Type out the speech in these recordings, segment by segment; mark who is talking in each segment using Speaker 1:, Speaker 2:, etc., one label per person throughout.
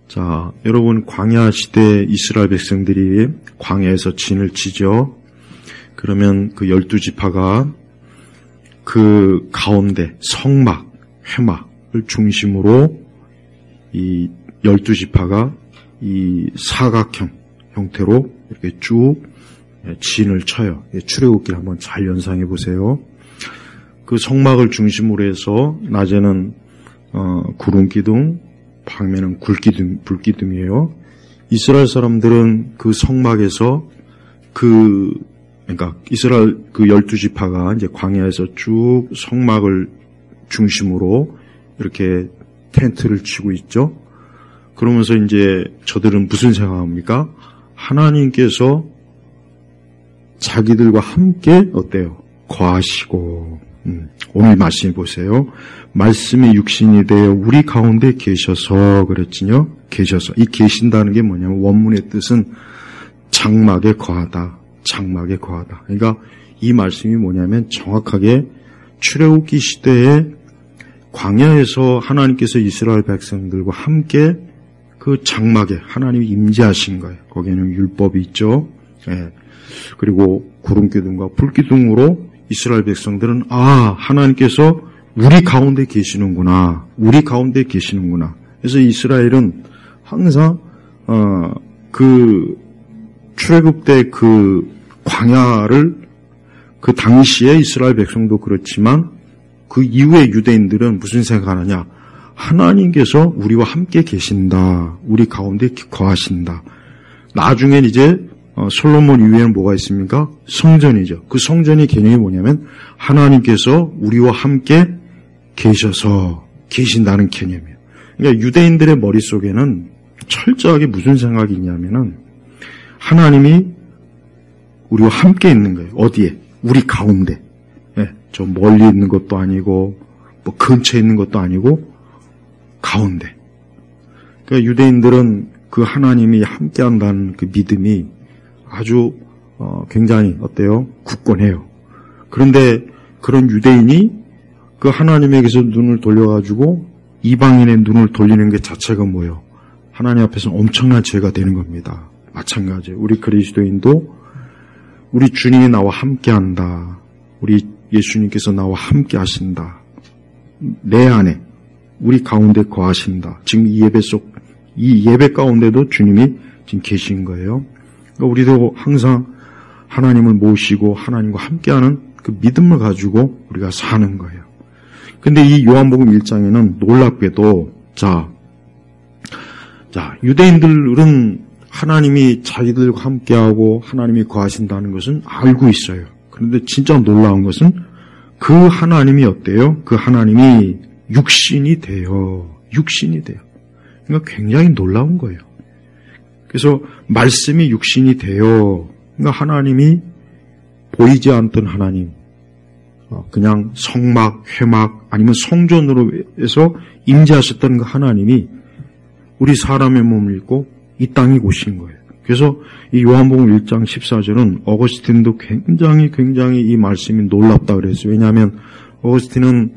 Speaker 1: 자, 여러분, 광야 시대 이스라엘 백성들이 광야에서 진을 치죠. 그러면 그 12지파가 그 가운데 성막, 회막을 중심으로 이 12지파가 이 사각형 형태로 이렇게 쭉 진을 쳐요. 출애굽기를 한번 잘 연상해 보세요. 그 성막을 중심으로 해서 낮에는 구름 기둥, 밤에는 불기둥이에요. 이스라엘 사람들은 그 성막에서 그러니까 이스라엘 그 12지파가 이제 광야에서 쭉 성막을 중심으로 이렇게 텐트를 치고 있죠. 그러면서 이제 저들은 무슨 생각합니까? 하나님께서 자기들과 함께 어때요? 거하시고 오늘 말씀 보세요. 말씀이 육신이 되어 우리 가운데 계셔서 그랬지요. 계셔서. 이 계신다는 게 뭐냐면 원문의 뜻은 장막에 거하다. 장막에 거하다. 그러니까 이 말씀이 뭐냐면 정확하게 출애굽기 시대에 광야에서 하나님께서 이스라엘 백성들과 함께 그 장막에 하나님이 임재하신 거예요. 거기에는 율법이 있죠. 예. 그리고 구름기둥과 불기둥으로 이스라엘 백성들은 하나님께서 우리 가운데 계시는구나. 우리 가운데 계시는구나. 그래서 이스라엘은 항상 그 출애굽 때 그 광야를 그 당시에 이스라엘 백성도 그렇지만 그 이후에 유대인들은 무슨 생각하느냐? 하나님께서 우리와 함께 계신다. 우리 가운데 거하신다. 나중엔 이제 솔로몬 이후에는 뭐가 있습니까? 성전이죠. 그 성전의 개념이 뭐냐면 하나님께서 우리와 함께 계셔서 계신다는 개념이에요. 그러니까 유대인들의 머릿속에는 철저하게 무슨 생각이 있냐면은 하나님이 우리와 함께 있는 거예요. 어디에? 우리 가운데. 예, 저 멀리 있는 것도 아니고 뭐 근처에 있는 것도 아니고 가운데. 그러니까 유대인들은 그 하나님이 함께 한다는 그 믿음이 아주 굉장히 어때요? 굳건해요. 그런데 그런 유대인이 그 하나님에게서 눈을 돌려가지고 이방인의 눈을 돌리는 게 자체가 뭐예요? 하나님 앞에서 엄청난 죄가 되는 겁니다. 마찬가지예요. 우리 그리스도인도 우리 주님이 나와 함께한다. 우리 예수님께서 나와 함께 하신다. 내 안에 우리 가운데 거하신다. 지금 이 예배 가운데도 주님이 지금 계신 거예요. 그러니까 우리도 항상 하나님을 모시고 하나님과 함께하는 그 믿음을 가지고 우리가 사는 거예요. 근데 이 요한복음 1장에는 놀랍게도 자 유대인들은 하나님이 자기들과 함께하고 하나님이 거하신다는 것은 알고 있어요. 그런데 진짜 놀라운 것은 그 하나님이 어때요? 그 하나님이 육신이 돼요. 그러니까 굉장히 놀라운 거예요. 그래서 말씀이 육신이 돼요. 그러니까 하나님이 보이지 않던 하나님, 그냥 성막, 회막 아니면 성전으로 해서 임재하셨던 그 하나님이 우리 사람의 몸을 입고 이 땅에 오신 거예요. 그래서 이 요한복음 1장 14절은 어거스틴도 굉장히 이 말씀이 놀랍다 그랬어요. 왜냐하면 어거스틴은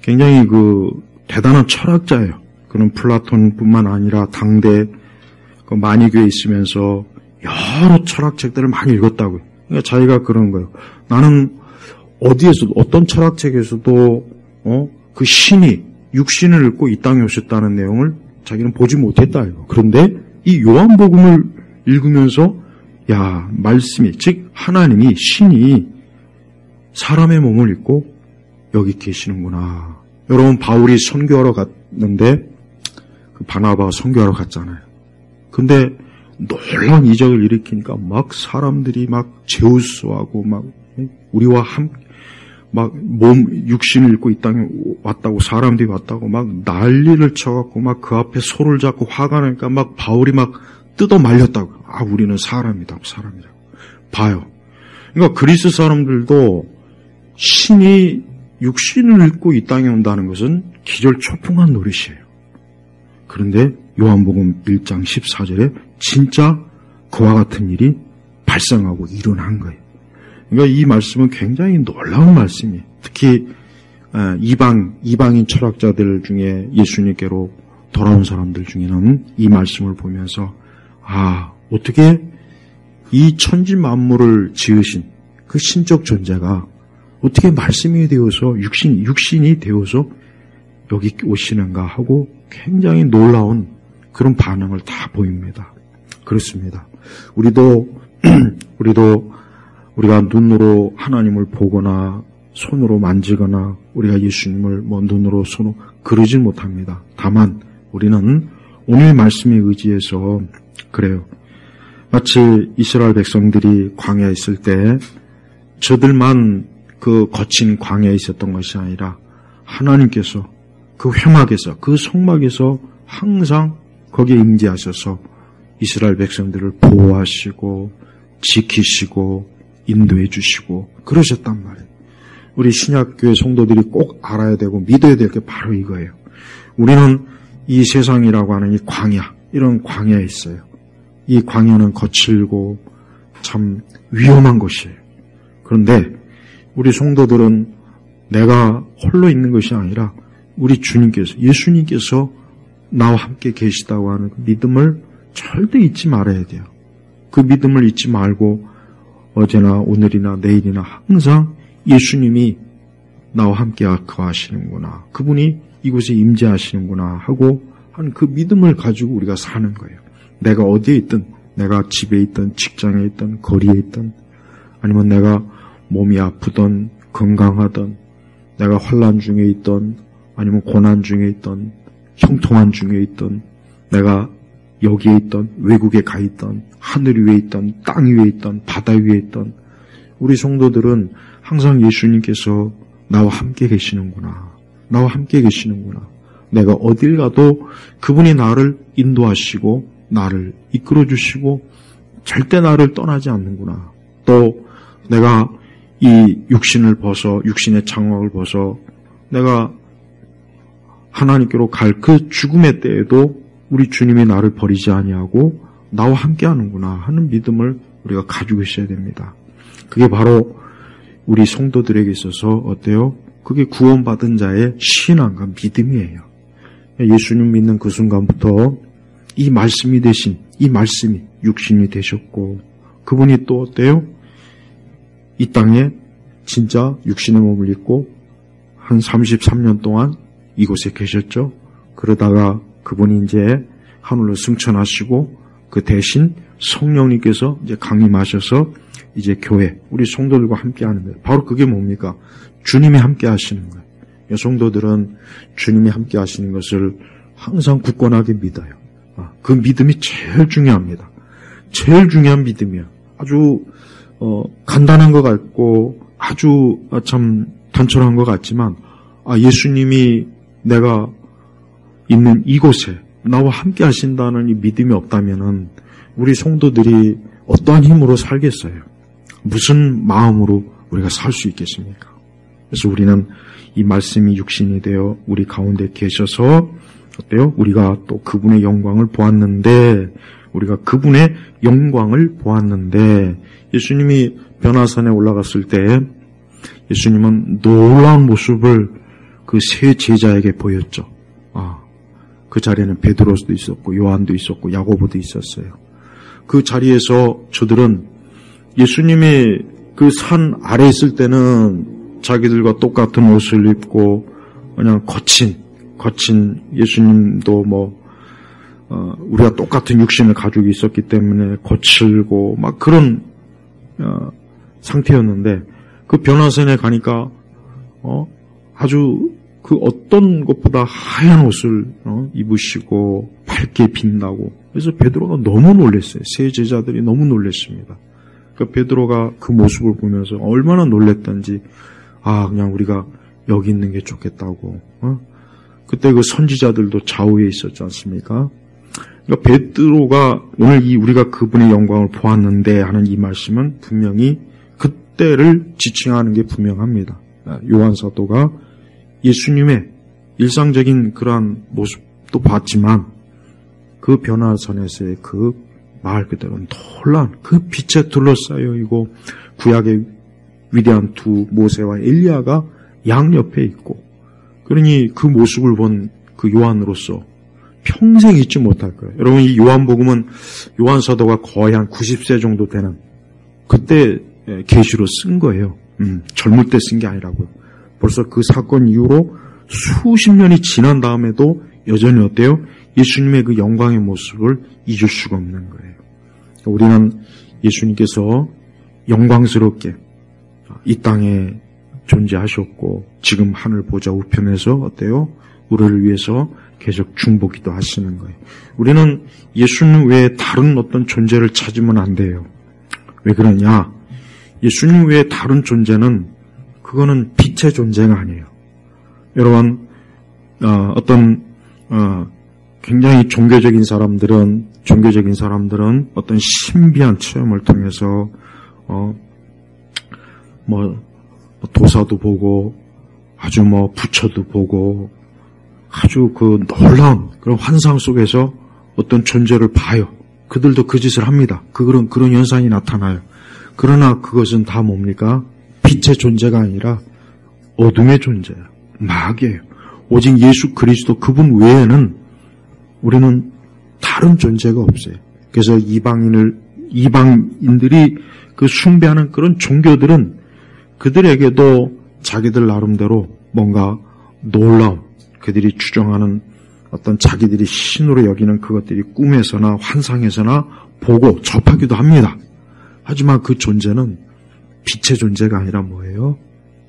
Speaker 1: 굉장히 그 대단한 철학자예요. 그는 플라톤뿐만 아니라 당대 그 만이교에 있으면서 여러 철학책들을 많이 읽었다고요. 그러니까 자기가 그런 거예요. 나는 어디에서도 어떤 철학책에서도 그 신이 육신을 입고 이 땅에 오셨다는 내용을 자기는 보지 못했다 이거. 그런데 이 요한복음을 읽으면서 말씀이 즉 하나님이 신이 사람의 몸을 입고 여기 계시는구나. 여러분 바울이 선교하러 갔는데 그 바나바가 선교하러 갔잖아요. 근데 놀라운 이적을 일으키니까 막 사람들이 막 제우스하고 막 우리와 함께 막 육신을 입고 이 땅에 왔다고 사람들이 왔다고 막 난리를 쳐갖고 막 그 앞에 소를 잡고 화가 나니까 막 바울이 막 뜯어 말렸다고. 우리는 사람이다. 봐요. 그러니까 그리스 사람들도 신이 육신을 입고 이 땅에 온다는 것은 기절초풍한 노릇이에요. 그런데 요한복음 1장 14절에 진짜 그와 같은 일이 발생하고 일어난 거예요. 그러니까 이 말씀은 굉장히 놀라운 말씀이에요. 특히 이방인 철학자들 중에 예수님께로 돌아온 사람들 중에는 이 말씀을 보면서 어떻게 이 천지 만물을 지으신 그 신적 존재가 어떻게 말씀이 되어서 육신이 되어서 여기 오시는가 하고 굉장히 놀라운 그런 반응을 다 보입니다. 그렇습니다. 우리가 눈으로 하나님을 보거나 손으로 만지거나 우리가 예수님을 눈으로 손으로 그러질 못합니다. 다만 우리는 오늘 말씀에 의지해서 그래요. 마치 이스라엘 백성들이 광야에 있을 때 저들만 그 거친 광야에 있었던 것이 아니라 하나님께서 그 회막에서 그 성막에서 항상 거기에 임재하셔서 이스라엘 백성들을 보호하시고 지키시고 인도해 주시고 그러셨단 말이에요. 우리 신약교회 성도들이 꼭 알아야 되고 믿어야 될 게 바로 이거예요. 우리는 이 세상이라고 하는 이 광야, 이런 광야에 있어요. 이 광야는 거칠고 참 위험한 것이에요. 그런데 우리 성도들은 내가 홀로 있는 것이 아니라 우리 주님께서, 예수님께서 나와 함께 계시다고 하는 그 믿음을 절대 잊지 말아야 돼요. 그 믿음을 잊지 말고 어제나 오늘이나 내일이나 항상 예수님이 나와 함께 거하시는구나, 그분이 이곳에 임재하시는구나 하고 한 그 믿음을 가지고 우리가 사는 거예요. 내가 어디에 있든, 내가 집에 있든 직장에 있든 거리에 있든 아니면 내가 몸이 아프든 건강하든 내가 환난 중에 있든 아니면 고난 중에 있든 형통한 중에 있든 내가 여기에 있든 외국에 가 있든 하늘 위에 있든 땅 위에 있든 바다 위에 있든 우리 성도들은 항상 예수님께서 나와 함께 계시는구나, 나와 함께 계시는구나, 내가 어딜 가도 그분이 나를 인도하시고 나를 이끌어주시고 절대 나를 떠나지 않는구나. 또 내가 이 육신을 벗어, 육신의 장막을 벗어 내가 하나님께로 갈 그 죽음의 때에도 우리 주님이 나를 버리지 아니하고 나와 함께 하는구나 하는 믿음을 우리가 가지고 있어야 됩니다. 그게 바로 우리 성도들에게 있어서 어때요? 그게 구원받은 자의 신앙과 믿음이에요. 예수님 믿는 그 순간부터 이 말씀이 되신, 이 말씀이 육신이 되셨고 그분이 또 어때요? 이 땅에 진짜 육신의 몸을 입고 한 33년 동안 이곳에 계셨죠. 그러다가 그분이 이제 하늘로 승천하시고 그 대신 성령님께서 이제 강림하셔서 이제 교회, 우리 성도들과 함께 하는 거예요. 바로 그게 뭡니까? 주님이 함께 하시는 거예요. 성도들은 주님이 함께 하시는 것을 항상 굳건하게 믿어요. 그 믿음이 제일 중요합니다. 제일 중요한 믿음이에요. 아주 간단한 것 같고 아주 참 단촐한 것 같지만 예수님이 내가 있는 이곳에 나와 함께 하신다는 이 믿음이 없다면은 우리 성도들이 어떠한 힘으로 살겠어요? 무슨 마음으로 우리가 살 수 있겠습니까? 그래서 우리는 이 말씀이 육신이 되어 우리 가운데 계셔서 어때요? 우리가 또 그분의 영광을 보았는데, 우리가 그분의 영광을 보았는데, 예수님이 변화산에 올라갔을 때 예수님은 놀라운 모습을 그 세 제자에게 보였죠. 그 자리에는 베드로도 있었고 요한도 있었고 야고보도 있었어요. 그 자리에서 저들은 예수님이 그 산 아래 있을 때는 자기들과 똑같은 옷을 입고 그냥 거친 예수님도 우리가 똑같은 육신을 가지고 있었기 때문에 거칠고 막 그런 상태였는데 그 변화산에 가니까 아주 그 어떤 것보다 하얀 옷을 입으시고 밝게 빛나고, 그래서 베드로가 너무 놀랐어요. 세 제자들이 너무 놀랐습니다. 그러니까 베드로가 그 모습을 보면서 얼마나 놀랬던지, 그냥 우리가 여기 있는 게 좋겠다고. 그때 그 선지자들도 좌우에 있었지 않습니까? 그러니까 베드로가 오늘 우리가 그분의 영광을 보았는데 하는 이 말씀은 분명히 그때를 지칭하는 게 분명합니다. 요한 사도가 예수님의 일상적인 그러한 모습도 봤지만 그 변화산에서의 그 말 그대로는 놀라운 그 빛에 둘러싸여 있고 구약의 위대한 두 모세와 엘리야가 양옆에 있고, 그러니 그 모습을 본 그 요한으로서 평생 잊지 못할 거예요. 여러분, 이 요한복음은 요한 사도가 거의 한 90세 정도 되는 그때 계시로 쓴 거예요. 젊을 때 쓴 게 아니라고요. 벌써 그 사건 이후로 수십 년이 지난 다음에도 여전히 어때요? 예수님의 그 영광의 모습을 잊을 수가 없는 거예요. 우리는 예수님께서 영광스럽게 이 땅에 존재하셨고 지금 하늘 보좌 우편에서 어때요? 우리를 위해서 계속 중보기도 하시는 거예요. 우리는 예수님 외에 다른 어떤 존재를 찾으면 안 돼요. 왜 그러냐? 예수님 외에 다른 존재는 그거는 빛의 존재가 아니에요. 여러분, 굉장히 종교적인 사람들은 어떤 신비한 체험을 통해서 도사도 보고 아주 부처도 보고 아주 그 놀라운 그런 환상 속에서 어떤 존재를 봐요. 그들도 그 짓을 합니다. 그런 현상이 나타나요. 그러나 그것은 다 뭡니까? 빛의 존재가 아니라 어둠의 존재예요. 마귀예요. 오직 예수 그리스도 그분 외에는 우리는 다른 존재가 없어요. 그래서 이방인들이 그 숭배하는 그런 종교들은 그들에게도 자기들 나름대로 뭔가 놀라운, 그들이 추정하는 어떤 자기들이 신으로 여기는 그것들이 꿈에서나 환상에서나 보고 접하기도 합니다. 하지만 그 존재는 빛의 존재가 아니라 뭐예요?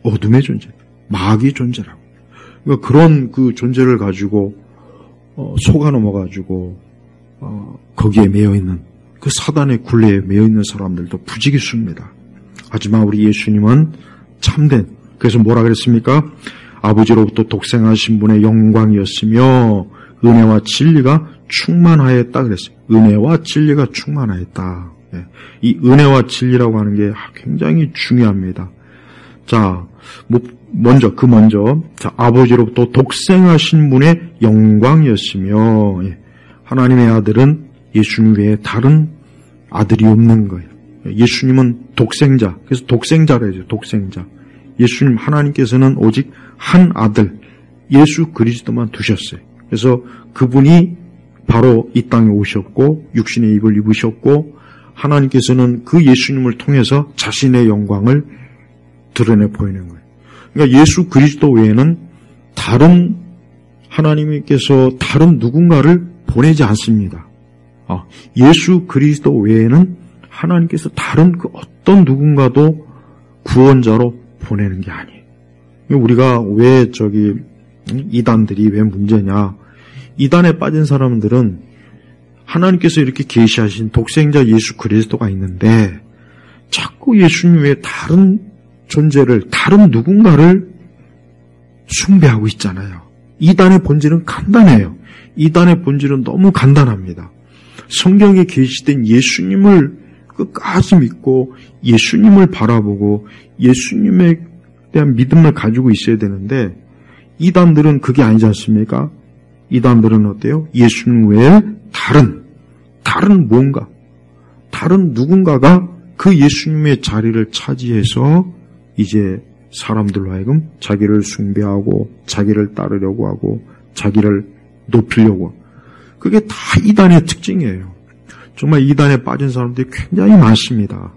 Speaker 1: 어둠의 존재, 마귀 존재라고. 그러니까 그런 그 존재를 가지고 속아 넘어가지고 거기에 매여있는 그 사단의 굴레에 매여있는 사람들도 부지기수입니다. 하지만 우리 예수님은 참된, 그래서 뭐라 그랬습니까? 아버지로부터 독생하신 분의 영광이었으며 은혜와 진리가 충만하였다 그랬어요. 은혜와 진리가 충만하였다. 이 은혜와 진리라고 하는 게 굉장히 중요합니다. 자, 먼저 아버지로부터 독생하신 분의 영광이었으며 하나님의 아들은 예수님 외에 다른 아들이 없는 거예요. 예수님은 독생자, 그래서 독생자라 해야죠. 독생자. 예수님 하나님께서는 오직 한 아들 예수 그리스도만 두셨어요. 그래서 그분이 바로 이 땅에 오셨고 육신의 입을 입으셨고 하나님께서는 그 예수님을 통해서 자신의 영광을 드러내 보이는 거예요. 그러니까 예수 그리스도 외에는 다른 하나님께서 다른 누군가를 보내지 않습니다. 예수 그리스도 외에는 하나님께서 다른 그 어떤 누군가도 구원자로 보내는 게 아니에요. 우리가 왜 이단들이 왜 문제냐? 이단에 빠진 사람들은 하나님께서 이렇게 계시하신 독생자 예수 그리스도가 있는데 자꾸 예수님 외에 다른 존재를, 다른 누군가를 숭배하고 있잖아요. 이단의 본질은 간단해요. 이단의 본질은 너무 간단합니다. 성경에 계시된 예수님을 끝까지 믿고 예수님을 바라보고 예수님에 대한 믿음을 가지고 있어야 되는데 이단들은 그게 아니지 않습니까? 이단들은 어때요? 예수님 외에 다른 뭔가, 다른 누군가가 그 예수님의 자리를 차지해서 이제 사람들로 하여금 자기를 숭배하고 자기를 따르려고 하고 자기를 높이려고 하고. 그게 다 이단의 특징이에요. 정말 이단에 빠진 사람들이 굉장히 많습니다.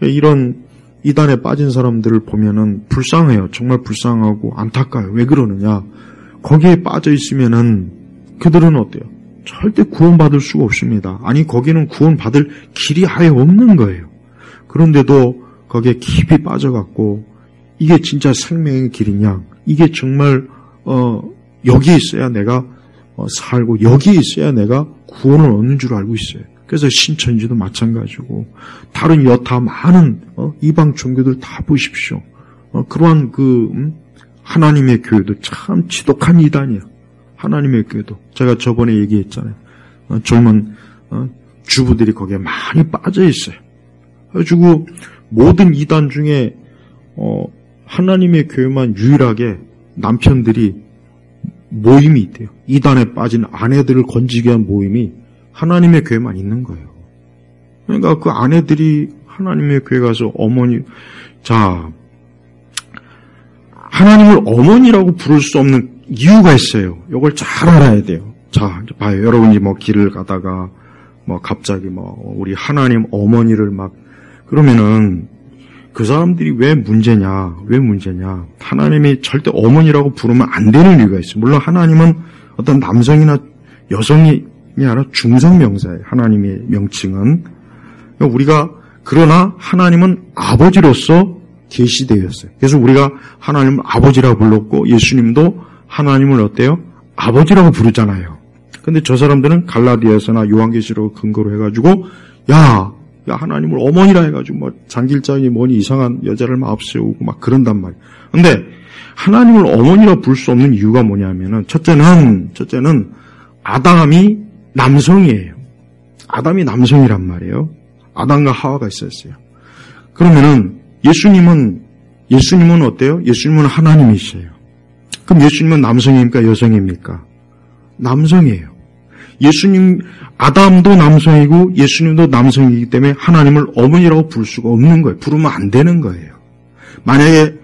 Speaker 1: 이런 이단에 빠진 사람들을 보면은 불쌍해요. 정말 불쌍하고 안타까워요. 왜 그러느냐? 거기에 빠져 있으면은 그들은 어때요? 절대 구원받을 수가 없습니다. 아니, 거기는 구원받을 길이 아예 없는 거예요. 그런데도 거기에 깊이 빠져갖고 이게 진짜 생명의 길이냐? 이게 정말 여기에 있어야 내가 살고 여기에 있어야 내가 구원을 얻는 줄 알고 있어요. 그래서 신천지도 마찬가지고 다른 여타 많은 이방 종교들 다 보십시오. 그러한 하나님의 교회도 참 지독한 이단이에요. 하나님의 교회도 제가 저번에 얘기했잖아요. 젊은 주부들이 거기에 많이 빠져 있어요. 그래가지고 모든 이단 중에 하나님의 교회만 유일하게 남편들이 모임이 있대요. 이단에 빠진 아내들을 건지기 위한 모임이 하나님의 교회만 있는 거예요. 그러니까 그 아내들이 하나님의 교회 가서 하나님을 어머니라고 부를 수 없는 이유가 있어요. 이걸 잘 알아야 돼요. 자, 봐요. 여러분이 뭐 길을 가다가 뭐 갑자기 뭐 우리 하나님 어머니를 막 그러면은 그 사람들이 왜 문제냐? 하나님이 절대 어머니라고 부르면 안 되는 이유가 있어요. 물론 하나님은 어떤 남성이나 여성이 아니라 중성명사예요. 하나님의 명칭은. 그러나 하나님은 아버지로서 계시되었어요. 그래서 우리가 하나님을 아버지라고 불렀고 예수님도 하나님을 어때요? 아버지라고 부르잖아요. 근데 저 사람들은 갈라디아서나 요한계시록 근거로 해가지고 야 하나님을 어머니라 해가지고 뭐 장길장이 뭐니 이상한 여자를 막 앞세우고 막 그런단 말이에요. 근데 하나님을 어머니라 부를 수 없는 이유가 뭐냐면은 첫째는 아담이 남성이에요. 아담이 남성이란 말이에요. 아담과 하와가 있었어요. 그러면은 예수님은 어때요? 예수님은 하나님이세요. 그럼 예수님은 남성입니까? 여성입니까? 남성이에요. 아담도 남성이고 예수님도 남성이기 때문에 하나님을 어머니라고 부를 수가 없는 거예요. 부르면 안 되는 거예요. 만약에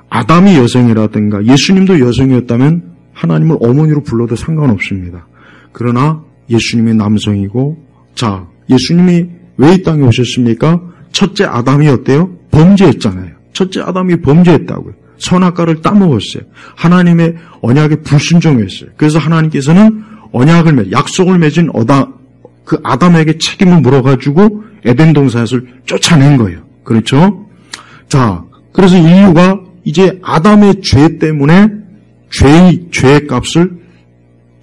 Speaker 1: 아담이 여성이라든가 예수님도 여성이었다면 하나님을 어머니로 불러도 상관없습니다. 그러나 예수님이 남성이고, 자, 예수님이 왜 이 땅에 오셨습니까? 첫째 아담이 어때요? 범죄했잖아요. 첫째 아담이 범죄했다고요. 선악과를 따먹었어요. 하나님의 언약에 불순종했어요. 그래서 하나님께서는 약속을 맺은 그 아담에게 책임을 물어가지고 에덴 동산에서 쫓아낸 거예요. 그렇죠? 자, 그래서 인류가 이제 아담의 죄 때문에 죄의 값을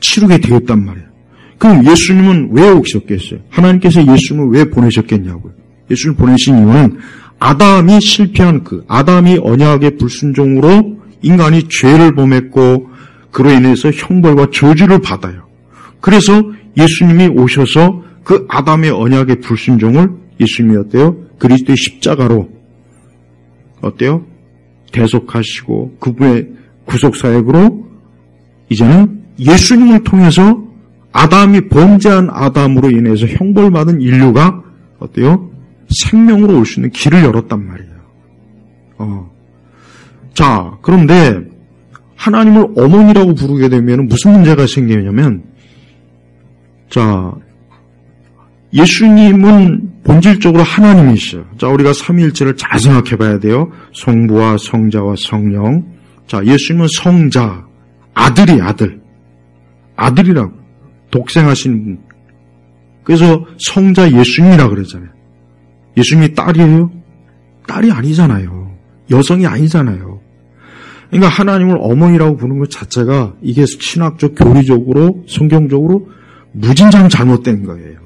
Speaker 1: 치르게 되었단 말이에요. 그럼 예수님은 왜 오셨겠어요? 하나님께서 예수님을 왜 보내셨겠냐고요. 예수님을 보내신 이유는 아담이 실패한 아담이 언약의 불순종으로 인간이 죄를 범했고 그로 인해서 형벌과 저주를 받아요. 그래서 예수님이 오셔서 그 아담의 언약의 불순종을 예수님이 어때요? 그리스도의 십자가로 어때요? 대속하시고 그분의 구속사역으로 이제는 예수님을 통해서 아담이 범죄한 아담으로 인해서 형벌받은 인류가 어때요? 생명으로 올 수 있는 길을 열었단 말이에요. 자, 그런데 하나님을 어머니라고 부르게 되면 무슨 문제가 생기냐면, 자, 예수님은 본질적으로 하나님이시죠. 자, 우리가 삼위일체를 잘 생각해 봐야 돼요. 성부와 성자와 성령. 자, 예수님은 성자, 아들이라고. 독생하신 분. 그래서 성자 예수님이라고 그러잖아요. 예수님이 딸이에요? 딸이 아니잖아요. 여성이 아니잖아요. 그러니까 하나님을 어머니라고 부르는 것 자체가 이게 신학적, 교리적으로, 성경적으로 무진장 잘못된 거예요.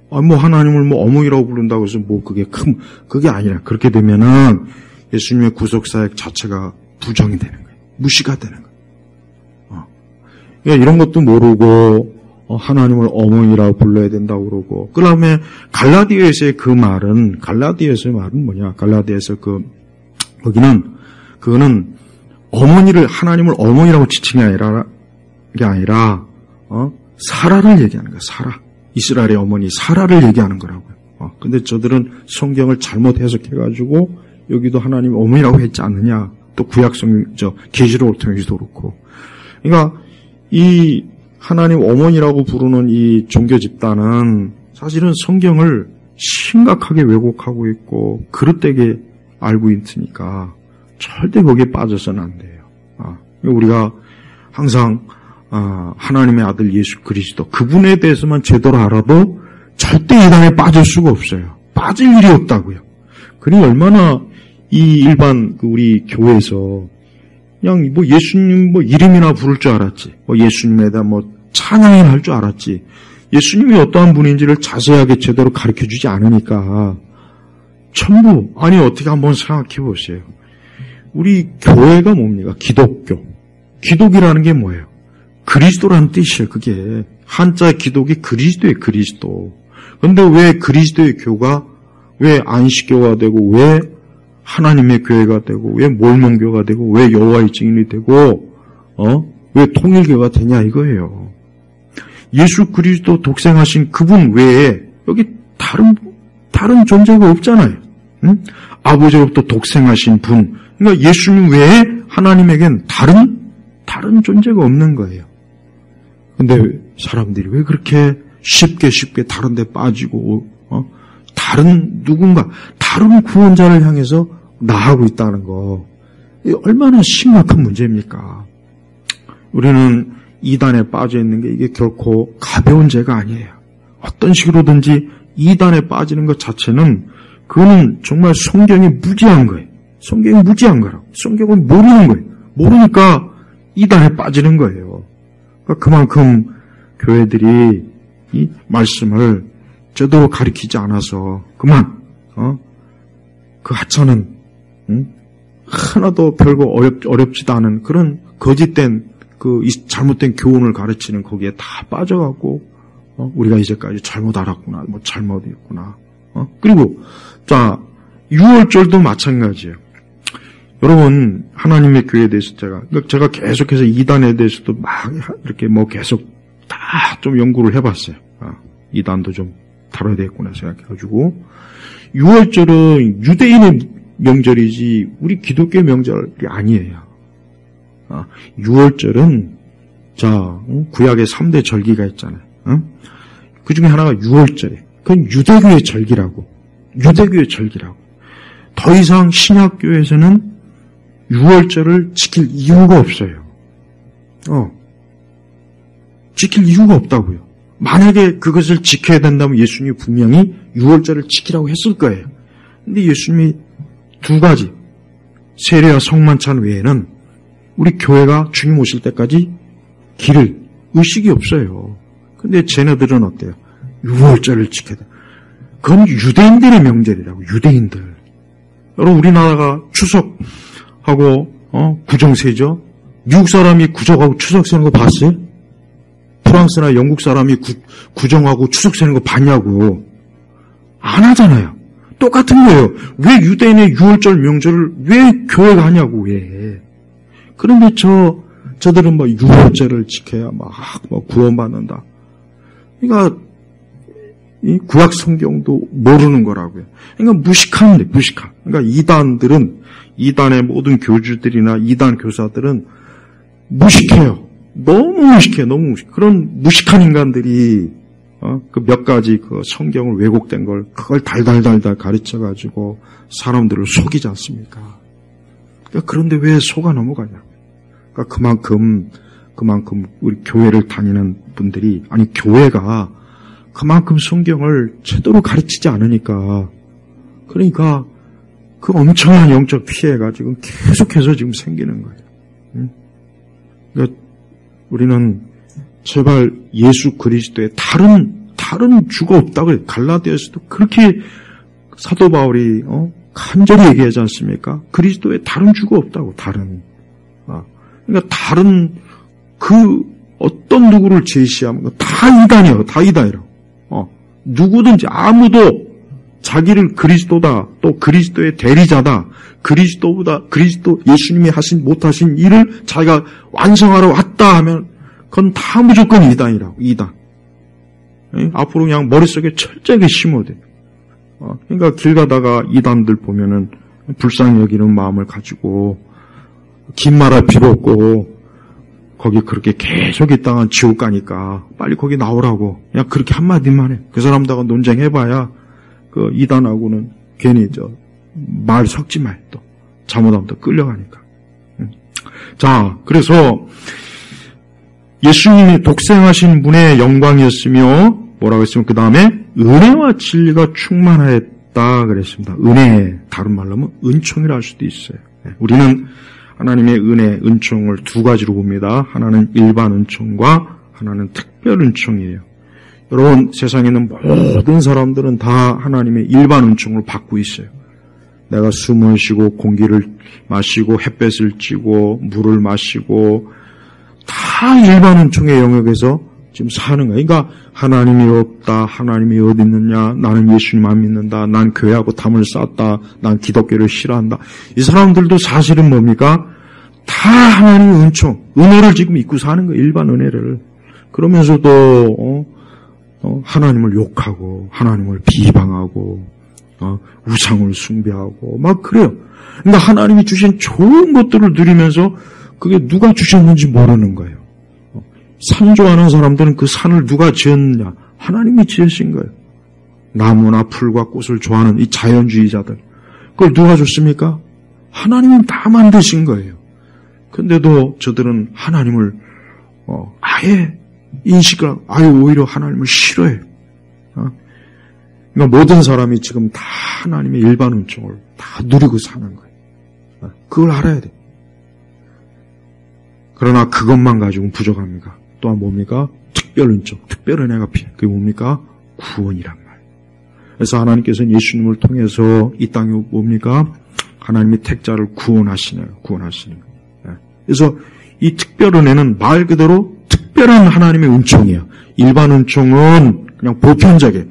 Speaker 1: 하나님을 어머니라고 부른다고 해서 그게 아니라 그렇게 되면은 예수님의 구속사역 자체가 부정이 되는 거예요. 무시가 되는 거예요. 그러니까 이런 것도 모르고 하나님을 어머니라고 불러야 된다고 그러고, 그 다음에 갈라디아서의 말은 뭐냐? 갈라디아서 그거는 하나님을 어머니라고 지칭이 아니라, 사라를 얘기하는 거야, 사라. 이스라엘의 어머니, 사라를 얘기하는 거라고요. 근데 저들은 성경을 잘못 해석해가지고, 여기도 하나님 어머니라고 했지 않느냐? 또 계시록을 통해서도 그렇고. 그러니까, 이 하나님 어머니라고 부르는 이 종교 집단은 사실은 성경을 심각하게 왜곡하고 있고 그릇되게 알고 있으니까 절대 거기에 빠져서는 안 돼요. 우리가 항상 하나님의 아들 예수 그리스도 그분에 대해서만 제대로 알아도 절대 이단에 빠질 수가 없어요. 빠질 일이 없다고요. 그러니 얼마나 이 일반 우리 교회에서 그냥 예수님 이름이나 부를 줄 알았지. 예수님에 대한 찬양이나 할 줄 알았지. 예수님이 어떠한 분인지를 자세하게 제대로 가르쳐 주지 않으니까 전부 어떻게 한번 생각해 보세요. 우리 교회가 뭡니까? 기독교. 기독이라는 게 뭐예요? 그리스도라는 뜻이에요. 그게 한자 기독이 그리스도예요. 그리스도. 근데 왜 그리스도의 교가 왜 안식교가 되고 왜 하나님의 교회가 되고 왜 몰몬교가 되고 왜 여호와의 증인이 되고 왜 통일교가 되냐 이거예요. 예수 그리스도 독생하신 그분 외에 여기 다른 존재가 없잖아요. 응? 아버지로부터 독생하신 분. 그러니까 예수님 외에 하나님에겐 다른 다른 존재가 없는 거예요. 근데 사람들이 왜 그렇게 쉽게 다른 데 빠지고 다른 누군가 다른 구원자를 향해서 나아가고 있다는 거, 얼마나 심각한 문제입니까? 우리는 이단에 빠져 있는 게 이게 결코 가벼운 죄가 아니에요. 어떤 식으로든지 이단에 빠지는 것 자체는 그거는 정말 성경이 무지한 거예요. 성경이 무지한 거라고. 성경을 모르는 거예요. 모르니까 이단에 빠지는 거예요. 그러니까 그만큼 교회들이 이 말씀을 제대로 가르치지 않아서 그만 그 하찮은 하나도 별거 어렵지도 않은 그런 거짓된 그 잘못된 교훈을 가르치는 거기에 다 빠져갖고 우리가 이제까지 잘못 알았구나, 뭐 잘못했구나. 그리고 자 6월절도 마찬가지예요. 여러분 하나님의 교회에 대해서 제가 계속해서 이단에 대해서도 막 이렇게 뭐 계속 다 좀 연구를 해봤어요. 이단도 좀 다뤄야 되겠구나 생각해가지고 6월절은 유대인의 명절이지 우리 기독교 명절이 아니에요. 6월절은 자 구약의 3대 절기가 있잖아요. 그 중에 하나가 6월절이에요. 그건 유대교의 절기라고. 더 이상 신약교회에서는 6월절을 지킬 이유가 없어요. 지킬 이유가 없다고요. 만약에 그것을 지켜야 된다면 예수님이 분명히 6월절을 지키라고 했을 거예요. 근데 예수님이 두 가지, 세례와 성만찬 외에는 우리 교회가 주님 오실 때까지 기를 의식이 없어요. 근데 쟤네들은 어때요? 6월절을 지켜야 돼. 그건 유대인들의 명절이라고, 유대인들. 여러분, 우리나라가 추석하고, 구정세죠? 미국 사람이 구정하고 추석 세는 거 봤어요? 프랑스나 영국 사람이 구정하고 추석 세는 거 봤냐고. 안 하잖아요. 똑같은 거예요. 왜 유대인의 6월절 명절을 왜 교회가 하냐고, 왜. 그런데 저들은 뭐 6월절을 지켜야 막 구원받는다. 그러니까, 이 구약 성경도 모르는 거라고요. 그러니까 무식한. 그러니까 이단의 모든 교주들이나 이단 교사들은 무식해요. 너무 무식해. 그런 무식한 인간들이, 그 몇 가지 그 성경을 왜곡된 걸, 그걸 달달달달 가르쳐가지고 사람들을 속이지 않습니까? 그러니까 그런데 왜 속아 넘어가냐. 그러니까 그만큼 우리 교회를 다니는 분들이, 아니, 교회가 그만큼 성경을 제대로 가르치지 않으니까, 그러니까 그 엄청난 영적 피해가 지금 계속해서 지금 생기는 거예요. 그러니까 우리는 제발 예수 그리스도의 다른 주가 없다고 해요. 갈라디아서도 그렇게 사도 바울이 간절히 얘기하지 않습니까? 그리스도의 다른 주가 없다고, 그러니까 다른 그 어떤 누구를 제시하면 다 이단이에요. 다 이단이라고. 누구든지 아무도 자기를 그리스도다, 또 그리스도의 대리자다, 그리스도 예수님이 못하신 일을 자기가 완성하러 왔다 하면 그건 다 무조건 이단이라고, 이단. 앞으로 그냥 머릿속에 철저하게 심어야 돼요. 그러니까 길 가다가 이단들 보면은 불쌍히 여기는 마음을 가지고 긴 말할 필요 없고 거기 그렇게 계속 있다가 지옥 가니까 빨리 거기 나오라고 그냥 그렇게 한마디만 해. 그 사람들하고 논쟁해봐야 그 이단하고는 괜히 말 섞지 말. 또 잘못하면 또 끌려가니까. 자, 그래서 예수님이 독생하신 분의 영광이었으며 뭐라고 했으면 그 다음에 은혜와 진리가 충만하였다 그랬습니다. 은혜, 다른 말로 하면 은총이라 할 수도 있어요. 우리는 하나님의 은혜, 은총을 두 가지로 봅니다. 하나는 일반 은총과 하나는 특별 은총이에요. 여러분, 세상에 있는 모든 사람들은 다 하나님의 일반 은총을 받고 있어요. 내가 숨을 쉬고 공기를 마시고 햇볕을 쬐고 물을 마시고 다 일반 은총의 영역에서 지금 사는 거예요. 그러니까 하나님이 없다, 하나님이 어디 있느냐, 나는 예수님 안 믿는다, 난 교회하고 담을 쌓았다, 난 기독교를 싫어한다. 이 사람들도 사실은 뭡니까? 다 하나님의 은총, 은혜를 지금 믿고 사는 거예요. 일반 은혜를. 그러면서도 하나님을 욕하고 하나님을 비방하고 우상을 숭배하고 막 그래요. 그러니까 하나님이 주신 좋은 것들을 누리면서 그게 누가 주셨는지 모르는 거예요. 산 좋아하는 사람들은 그 산을 누가 지었느냐? 하나님이 지으신 거예요. 나무나 풀과 꽃을 좋아하는 이 자연주의자들. 그걸 누가 줬습니까? 하나님은 다 만드신 거예요. 근데도 저들은 하나님을 아예 인식을 하고 아예 오히려 하나님을 싫어해요. 그러니까 모든 사람이 지금 다 하나님의 일반 은총을 다 누리고 사는 거예요. 그걸 알아야 돼요. 그러나 그것만 가지고는 부족합니다. 또한 뭡니까? 특별 은총, 특별 은혜가 필요해요. 그게 뭡니까? 구원이란 말이에요. 그래서 하나님께서는 예수님을 통해서 이 땅에 뭡니까? 하나님이 택자를 구원하시네요. 구원하시는 거예요. 그래서 이 특별 은혜는 말 그대로 특별한 하나님의 은총이에요. 일반 은총은 그냥 보편적이에요.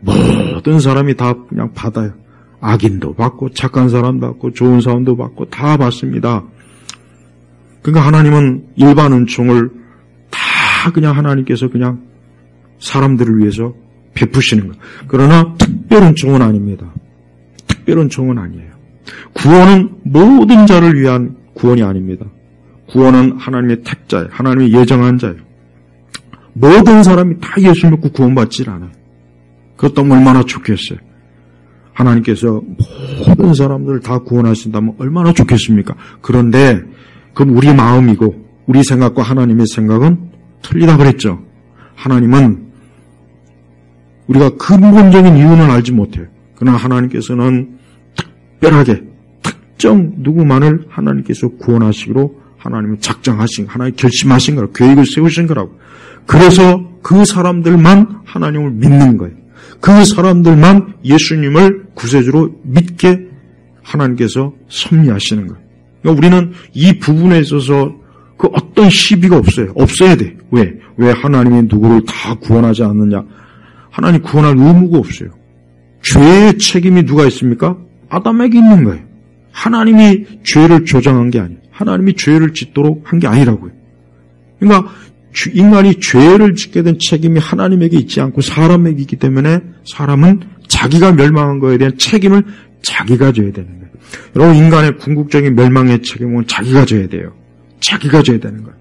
Speaker 1: 모든 사람이 다 그냥 받아요. 악인도 받고 착한 사람도 받고 좋은 사람도 받고 다 받습니다. 그러니까 하나님은 일반 은총을 다 그냥 하나님께서 그냥 사람들을 위해서 베푸시는 거예요. 그러나 특별 은총은 아닙니다. 특별 은총은 아니에요. 구원은 모든 자를 위한 구원이 아닙니다. 구원은 하나님의 택자예요. 하나님의 예정한 자예요. 모든 사람이 다 예수 믿고 구원받질 않아요. 그것도 얼마나 좋겠어요. 하나님께서 모든 사람들을 다 구원하신다면 얼마나 좋겠습니까? 그런데 그건 우리 마음이고 우리 생각과 하나님의 생각은 틀리다 그랬죠. 하나님은 우리가 근본적인 이유는 알지 못해요. 그러나 하나님께서는 특별하게 특정 누구만을 하나님께서 구원하시기로 하나님은 작정하신, 하나님 결심하신 거라고, 계획을 세우신 거라고. 그래서 그 사람들만 하나님을 믿는 거예요. 그 사람들만 예수님을 구세주로 믿게 하나님께서 섭리하시는 거예요. 그러니까 우리는 이 부분에 있어서 그 어떤 시비가 없어요. 없어야 돼. 왜? 왜 하나님이 누구를 다 구원하지 않느냐? 하나님 구원할 의무가 없어요. 죄의 책임이 누가 있습니까? 아담에게 있는 거예요. 하나님이 죄를 조장한 게 아니에요. 하나님이 죄를 짓도록 한 게 아니라고요. 그러니까 인간이 죄를 짓게 된 책임이 하나님에게 있지 않고 사람에게 있기 때문에 사람은 자기가 멸망한 거에 대한 책임을 자기가 져야 되는 거예요. 여러분, 인간의 궁극적인 멸망의 책임은 자기가 져야 돼요. 자기가 져야 되는 거예요.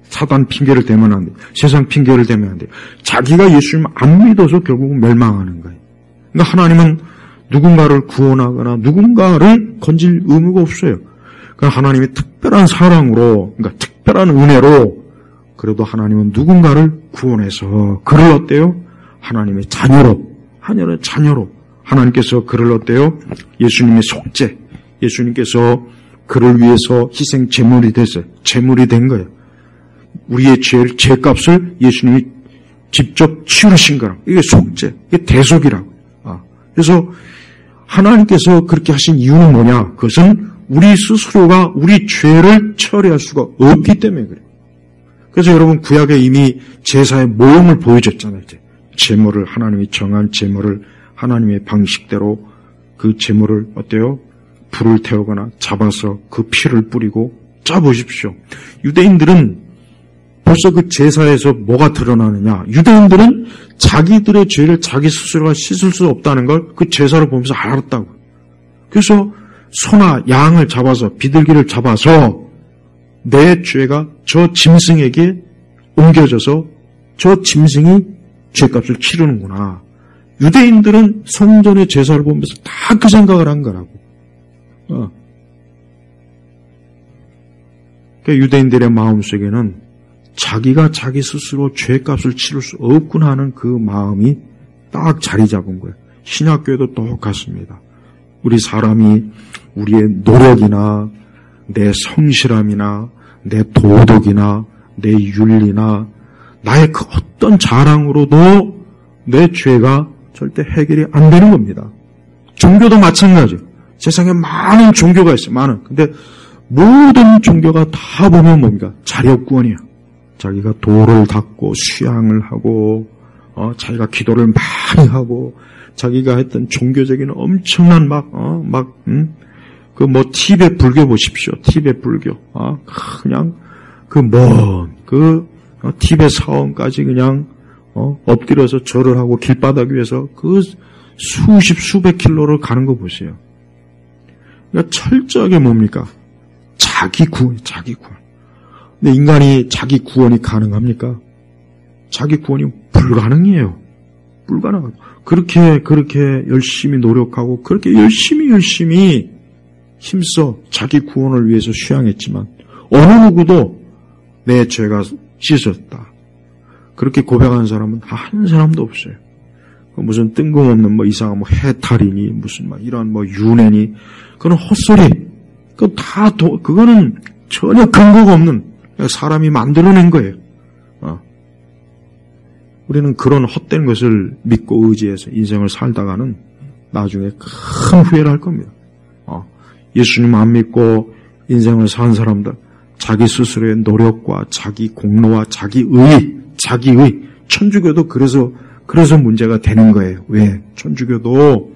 Speaker 1: 사단 핑계를 대면 안 돼요. 세상 핑계를 대면 안 돼요. 자기가 예수님 안 믿어서 결국은 멸망하는 거예요. 그러니까 하나님은 누군가를 구원하거나 누군가를 건질 의무가 없어요. 그러니까 하나님의 특별한 사랑으로, 그러니까 특별한 은혜로 그래도 하나님은 누군가를 구원해서 그를 어때요? 하나님의 자녀로 하나님께서 그를 어때요? 예수님의 속죄, 예수님께서 그를 위해서 희생 제물이 됐어요. 제물이 된 거예요. 우리의 죄값을 예수님이 직접 치르신 거라고. 이게 속죄, 이게 대속이라고. 그래서 하나님께서 그렇게 하신 이유는 뭐냐? 그것은 우리 스스로가 우리 죄를 처리할 수가 없기 때문에 그래요. 그래서 여러분, 구약에 이미 제사의 모형을 보여줬잖아요. 이제 제물을, 하나님이 정한 제물을 하나님의 방식대로 그 제물을 어때요? 불을 태우거나 잡아서 그 피를 뿌리고 짜보십시오. 유대인들은 벌써 그 제사에서 뭐가 드러나느냐? 유대인들은 자기들의 죄를 자기 스스로가 씻을 수 없다는 걸 그 제사를 보면서 알았다고. 그래서 소나 양을 잡아서, 비둘기를 잡아서 내 죄가 저 짐승에게 옮겨져서 저 짐승이 죄값을 치르는구나. 유대인들은 성전의 제사를 보면서 다 그 생각을 한 거라고. 그러니까 유대인들의 마음속에는 자기가 자기 스스로 죄값을 치를 수 없구나 하는 그 마음이 딱 자리 잡은 거예요. 신약교회도 똑같습니다. 우리 사람이 우리의 노력이나 내 성실함이나 내 도덕이나 내 윤리나 나의 그 어떤 자랑으로도 내 죄가 절대 해결이 안 되는 겁니다. 종교도 마찬가지예요. 세상에 많은 종교가 있어요. 많은. 근데 모든 종교가 다 보면 뭡니까? 자력구원이에요. 자기가 도를 닦고 수양을 하고 자기가 기도를 많이 하고 자기가 했던 종교적인 엄청난 그 티베트 불교 보십시오. 티베트 불교. 그냥 티베트 사원까지 그냥 엎드려서 절을 하고 길바닥 위에서 그 수백 킬로를 가는 거 보세요. 그러니까 철저하게 뭡니까? 자기 구원. 근데 인간이 자기 구원이 가능합니까? 자기 구원이 불가능해요. 불가능하고. 그렇게 열심히 노력하고, 그렇게 열심히 힘써 자기 구원을 위해서 수양했지만, 어느 누구도 내 죄가 씻었다. 그렇게 고백하는 사람은 한 사람도 없어요. 무슨 뜬금없는 이상한 해탈이니, 무슨 이런 윤회니, 그건 헛소리. 그거는 전혀 근거가 없는, 사람이 만들어낸 거예요. 우리는 그런 헛된 것을 믿고 의지해서 인생을 살다가는 나중에 큰 후회를 할 겁니다. 예수님 안 믿고 인생을 산 사람들, 자기 스스로의 노력과 자기 공로와 자기의, 천주교도 그래서 문제가 되는 거예요. 왜? 천주교도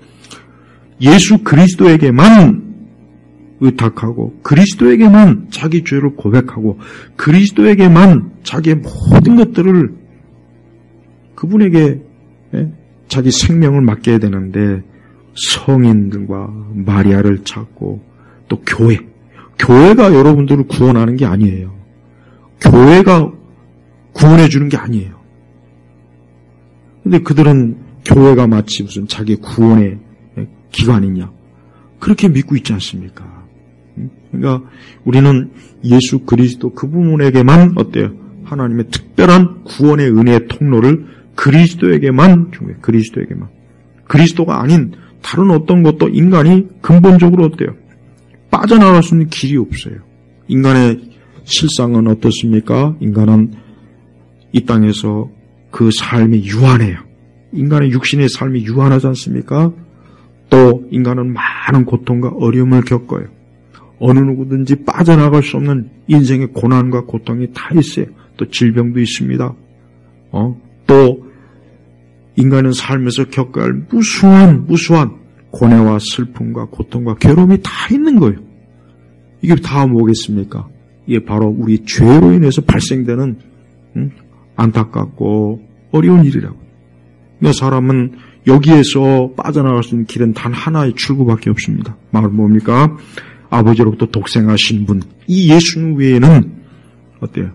Speaker 1: 예수 그리스도에게만 의탁하고, 그리스도에게만 자기 죄를 고백하고, 그리스도에게만 자기의 모든 것들을 그분에게 자기 생명을 맡겨야 되는데, 성인들과 마리아를 찾고, 또 교회가 여러분들을 구원하는 게 아니에요. 교회가 구원해 주는 게 아니에요. 근데 그들은 교회가 마치 무슨 자기 구원의 기관이냐, 그렇게 믿고 있지 않습니까? 그러니까 우리는 예수 그리스도 그분에게만 어때요? 하나님의 특별한 구원의 은혜의 통로를 그리스도에게만 중요해요. 그리스도에게만. 그리스도가 아닌 다른 어떤 것도 인간이 근본적으로 어때요? 빠져나갈 수 있는 길이 없어요. 인간의 실상은 어떻습니까? 인간은 이 땅에서 그 삶이 유한해요. 인간의 육신의 삶이 유한하지 않습니까? 또 인간은 많은 고통과 어려움을 겪어요. 어느 누구든지 빠져나갈 수 없는 인생의 고난과 고통이 다 있어요. 또 질병도 있습니다. 또 인간은 삶에서 겪어야 할 무수한 고뇌와 슬픔과 고통과 괴로움이 다 있는 거예요. 이게 다 뭐겠습니까? 이게 바로 우리 죄로 인해서 발생되는 안타깝고 어려운 일이라고. 그러니까 사람은 여기에서 빠져나갈 수 있는 길은 단 하나의 출구밖에 없습니다. 말은 뭡니까? 아버지로부터 독생하신 분, 이 예수님 외에는 어때요?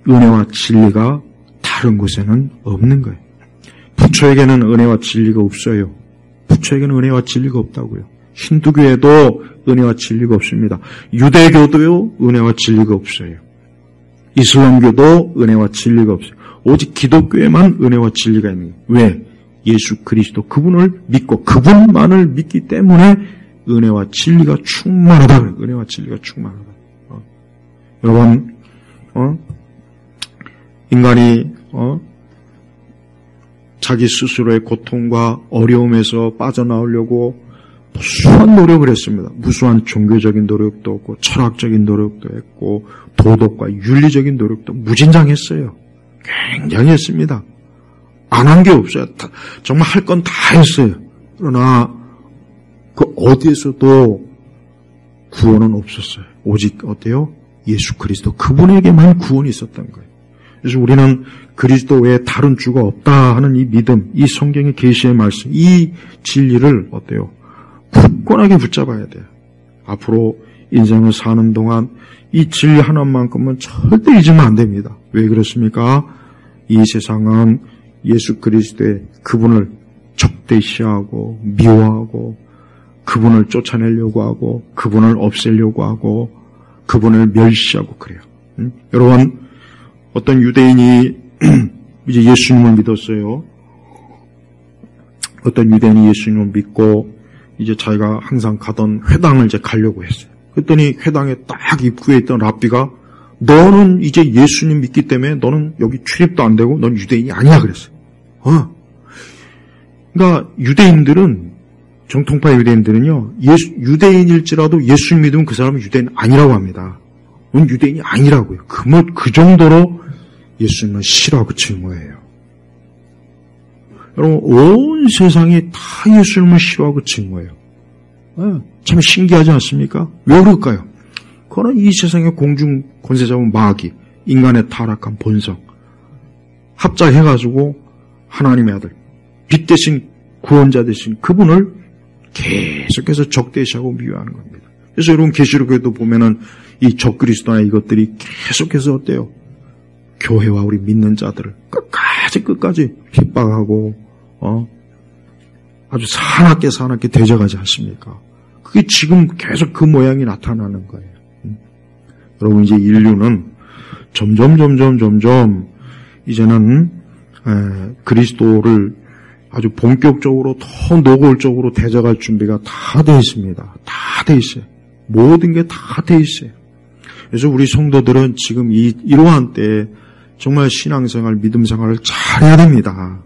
Speaker 1: 은혜와 진리가 다른 곳에는 없는 거예요. 부처에게는 은혜와 진리가 없어요. 부처에게는 은혜와 진리가 없다고요. 힌두교에도 은혜와 진리가 없습니다. 유대교도요, 은혜와 진리가 없어요. 이슬람교도 은혜와 진리가 없어요. 오직 기독교에만 은혜와 진리가 있는 거예요. 왜? 예수 그리스도 그분을 믿고 그분만을 믿기 때문에 은혜와 진리가 충만하다. 은혜와 진리가 충만하다. 여러분, 인간이 자기 스스로의 고통과 어려움에서 빠져나오려고 무수한 노력을 했습니다. 무수한 종교적인 노력도 했고, 철학적인 노력도 했고, 도덕과 윤리적인 노력도 무진장했어요. 굉장히 했습니다. 안 한 게 없어요. 정말 할 건 다 했어요. 그러나 그 어디에서도 구원은 없었어요. 오직 어때요? 예수 그리스도 그분에게만 구원이 있었던 거예요. 그래서 우리는 그리스도 외에 다른 주가 없다 하는 이 믿음, 이 성경의 계시의 말씀, 이 진리를 어때요? 굳건하게 붙잡아야 돼요. 앞으로 인생을 사는 동안 이 진리 하나만큼은 절대 잊으면 안 됩니다. 왜 그렇습니까? 이 세상은 예수 그리스도의 그분을 적대시하고 미워하고 그분을 쫓아내려고 하고 그분을 없애려고 하고 그분을 멸시하고 그래요. 여러분, 어떤 유대인이 이제 예수님을 믿었어요. 어떤 유대인이 예수님을 믿고 이제 자기가 항상 가던 회당을 이제 가려고 했어요. 그랬더니 회당에 딱 입구에 있던 랍비가 너는 이제 예수님 믿기 때문에 너는 여기 출입도 안 되고 넌 유대인이 아니야 그랬어요. 그러니까 유대인들은, 정통파 유대인들은요, 유대인일지라도 예수님 믿으면 그 사람은 유대인 아니라고 합니다. 넌 유대인이 아니라고요. 그 정도로 예수님은 싫어하고 증오해요. 여러분, 온 세상이 다 예수님을 싫어하고 증오해요. 참 신기하지 않습니까? 왜 그럴까요? 그러나 이 세상의 공중 권세자분 마귀, 인간의 타락한 본성, 합작해가지고 하나님의 아들, 빛 대신 구원자 대신 그분을 계속해서 적대시하고 미워하는 겁니다. 그래서 여러분 계시록에도 보면은 이 적그리스도나 이것들이 계속해서 어때요? 교회와 우리 믿는 자들을 끝까지 핍박하고 아주 사납게 대적하지 않습니까? 그게 지금 계속 그 모양이 나타나는 거예요. 여러분 이제 인류는 점점 이제는 그리스도를 아주 본격적으로 더 노골적으로 대적할 준비가 다 돼 있습니다. 다 돼 있어요. 모든 게 다 돼 있어요. 그래서 우리 성도들은 지금 이러한 때에 정말 신앙생활, 믿음생활을 잘해야 됩니다.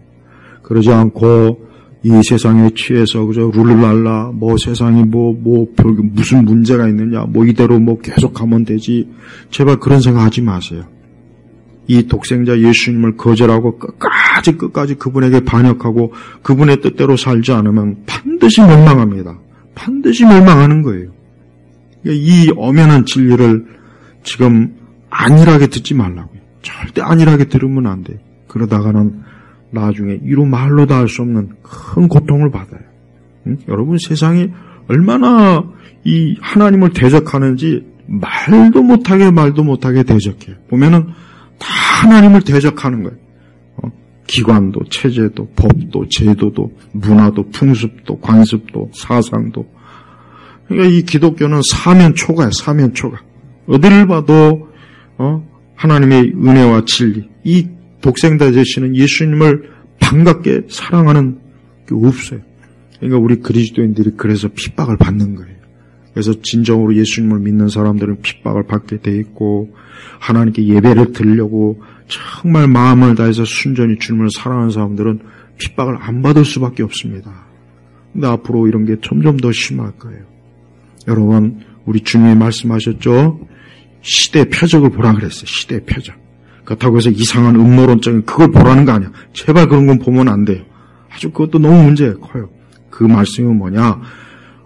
Speaker 1: 그러지 않고 이 세상에 취해서 그저 룰루랄라 세상이 무슨 문제가 있느냐 이대로 계속 가면 되지. 제발 그런 생각하지 마세요. 이 독생자 예수님을 거절하고 끝까지 그분에게 반역하고 그분의 뜻대로 살지 않으면 반드시 멸망합니다. 반드시 멸망하는 거예요. 이 엄연한 진리를 지금 안일하게 듣지 말라고요. 절대 안일하게 들으면 안 돼요. 그러다가는 나중에 이루 말로도 할 수 없는 큰 고통을 받아요. 여러분 세상이 얼마나 이 하나님을 대적하는지 말도 못하게 대적해요. 보면은 다 하나님을 대적하는 거예요. 기관도, 체제도, 법도, 제도도, 문화도, 풍습도, 관습도, 사상도. 그러니까 이 기독교는 사면초가예요. 사면초가. 어디를 봐도 하나님의 은혜와 진리, 이 독생자 되시는 예수님을 반갑게 사랑하는 게 없어요. 그러니까 우리 그리스도인들이 그래서 핍박을 받는 거예요. 그래서 진정으로 예수님을 믿는 사람들은 핍박을 받게 돼 있고 하나님께 예배를 드리려고 정말 마음을 다해서 순전히 주님을 사랑하는 사람들은 핍박을 안 받을 수밖에 없습니다. 근데 앞으로 이런 게 점점 더 심할 거예요. 여러분 우리 주님이 말씀하셨죠. 시대의 표적을 보라 그랬어요. 시대의 표적. 그렇다고 해서 이상한 음모론적인 그걸 보라는 거 아니야. 제발 그런 건 보면 안 돼요. 아주 그것도 너무 문제가 커요. 그 말씀은 뭐냐.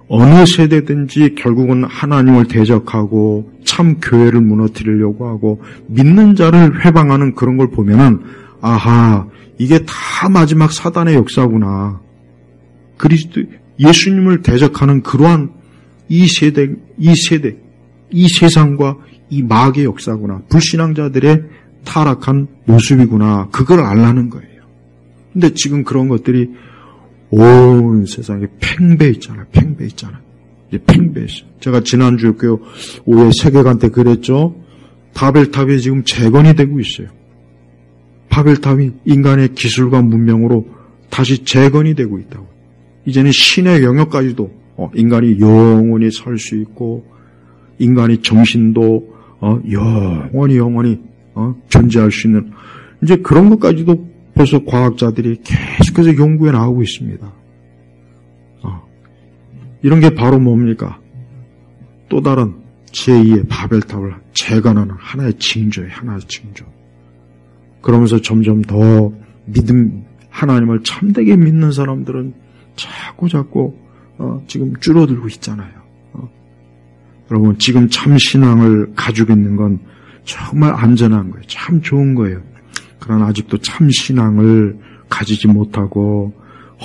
Speaker 1: 어느 세대든지 결국은 하나님을 대적하고 참 교회를 무너뜨리려고 하고 믿는 자를 회방하는 그런 걸 보면은 아하 이게 다 마지막 사단의 역사구나. 그리스도 예수님을 대적하는 그러한 이 세상과 이 마귀의 역사구나. 불신앙자들의 타락한 모습이구나. 그걸 알라는 거예요. 근데 지금 그런 것들이 온 세상에 팽배 있잖아요. 이제 팽배했어요. 제가 지난주에 그 오해 세계관 때 그랬죠. 바벨탑이 지금 재건이 되고 있어요. 바벨탑이 인간의 기술과 문명으로 다시 재건이 되고 있다고. 이제는 신의 영역까지도 인간이 영원히 살 수 있고 인간의 정신도 영원히 존재할 수 있는 이제 그런 것까지도 벌써 과학자들이 계속해서 연구해 나가고 있습니다. 이런 게 바로 뭡니까? 또 다른 제2의 바벨탑을 재건하는 하나의 징조예요. 하나의 징조. 그러면서 점점 더 하나님을 참되게 믿는 사람들은 자꾸 지금 줄어들고 있잖아요. 여러분 지금 참 신앙을 가지고 있는 건 정말 안전한 거예요. 참 좋은 거예요. 그러나 아직도 참 신앙을 가지지 못하고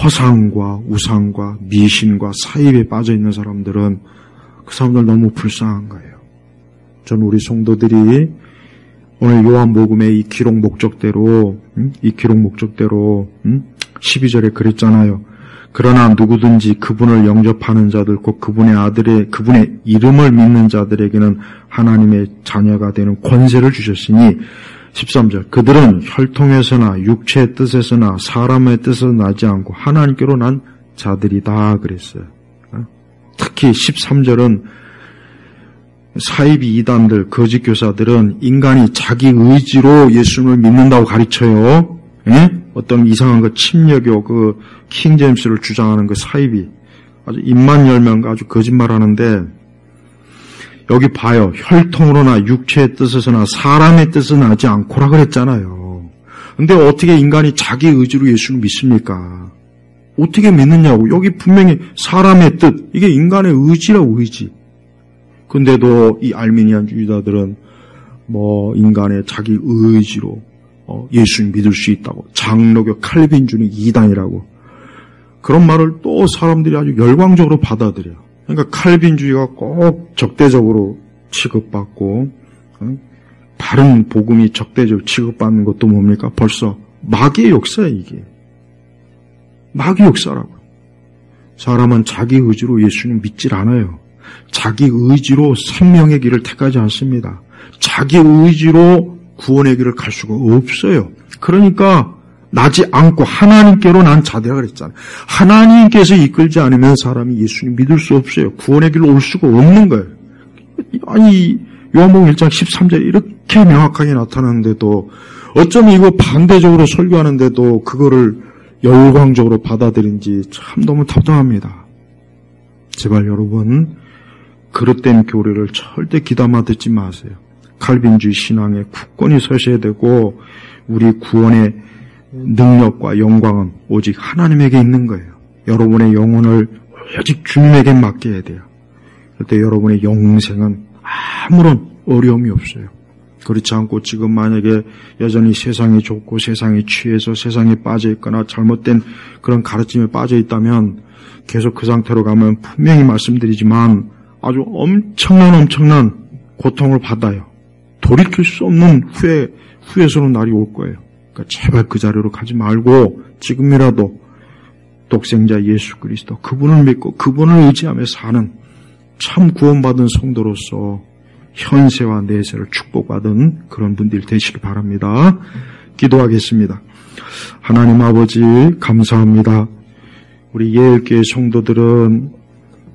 Speaker 1: 허상과 우상과 미신과 사입에 빠져 있는 사람들은 그 사람들 너무 불쌍한 거예요. 저는 우리 성도들이 오늘 요한복음의 이 기록 목적대로 12절에 그랬잖아요. 그러나 누구든지 그분을 영접하는 자들 곧 그분의 이름을 믿는 자들에게는 하나님의 자녀가 되는 권세를 주셨으니 13절 그들은 혈통에서나 육체의 뜻에서나 사람의 뜻에서 나지 않고 하나님께로 난 자들이다 그랬어요. 특히 13절은 사이비 이단들 거짓 교사들은 인간이 자기 의지로 예수님을 믿는다고 가르쳐요. 어떤 이상한 거 침략교 그 킹제임스를 주장하는 그 사이비 아주 입만 열면 아주 거짓말하는데 여기 봐요. 혈통으로나 육체의 뜻에서나 사람의 뜻은 나지 않고라 그랬잖아요. 근데 어떻게 인간이 자기 의지로 예수를 믿습니까? 어떻게 믿느냐고. 여기 분명히 사람의 뜻, 이게 인간의 의지라고 의지. 근데도 이 알미니안 주의자들은 인간의 자기 의지로 예수를 믿을 수 있다고. 장로교 칼빈주는 이단이라고. 그런 말을 또 사람들이 아주 열광적으로 받아들여요. 그러니까 칼빈주의가 꼭 적대적으로 취급받고 바른 복음이 적대적으로 취급받는 것도 뭡니까? 벌써 마귀의 역사예요, 이게. 마귀의 역사라고요. 사람은 자기 의지로 예수님 믿질 않아요. 자기 의지로 생명의 길을 택하지 않습니다. 자기 의지로 구원의 길을 갈 수가 없어요. 그러니까 나지 않고 하나님께로 난 자대라 그랬잖아요. 하나님께서 이끌지 않으면 사람이 예수님 믿을 수 없어요. 구원의 길로 올 수가 없는 거예요. 아니 요한복음 1장 13절에 이렇게 명확하게 나타나는데도 어쩌면 이거 반대적으로 설교하는데도 그거를 열광적으로 받아들인지 참 너무 답답합니다. 제발 여러분 그릇된 교리를 절대 귀담아 듣지 마세요. 칼빈주의 신앙에 굳건히 서셔야 되고 우리 구원의 능력과 영광은 오직 하나님에게 있는 거예요. 여러분의 영혼을 오직 주님에게 맡겨야 돼요. 그때 여러분의 영생은 아무런 어려움이 없어요. 그렇지 않고 지금 만약에 여전히 세상이 좋고 세상에 취해서 세상에 빠져 있거나 잘못된 그런 가르침에 빠져 있다면 계속 그 상태로 가면 분명히 말씀드리지만 아주 엄청난 고통을 받아요. 돌이킬 수 없는 후회스러운 날이 올 거예요. 그러니까 제발 그 자리로 가지 말고 지금이라도 독생자 예수 그리스도 그분을 믿고 그분을 의지하며 사는 참 구원받은 성도로서 현세와 내세를 축복받은 그런 분들 되시기 바랍니다. 기도하겠습니다. 하나님 아버지 감사합니다. 우리 예일교회 성도들은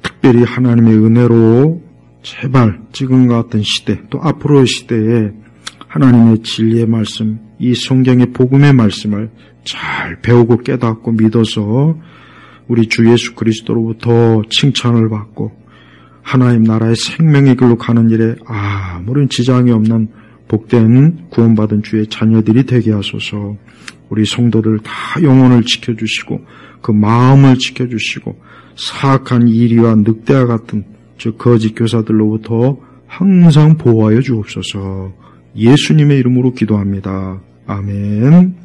Speaker 1: 특별히 하나님의 은혜로 제발 지금과 같은 시대 또 앞으로의 시대에 하나님의 진리의 말씀 이 성경의 복음의 말씀을 잘 배우고 깨닫고 믿어서 우리 주 예수 그리스도로부터 칭찬을 받고 하나님 나라의 생명의 길로 가는 일에 아무런 지장이 없는 복된 구원받은 주의 자녀들이 되게 하소서. 우리 성도들 다 영혼을 지켜주시고 그 마음을 지켜주시고 사악한 이리와 늑대와 같은 저 거짓 교사들로부터 항상 보호하여 주옵소서. 예수님의 이름으로 기도합니다. 아멘.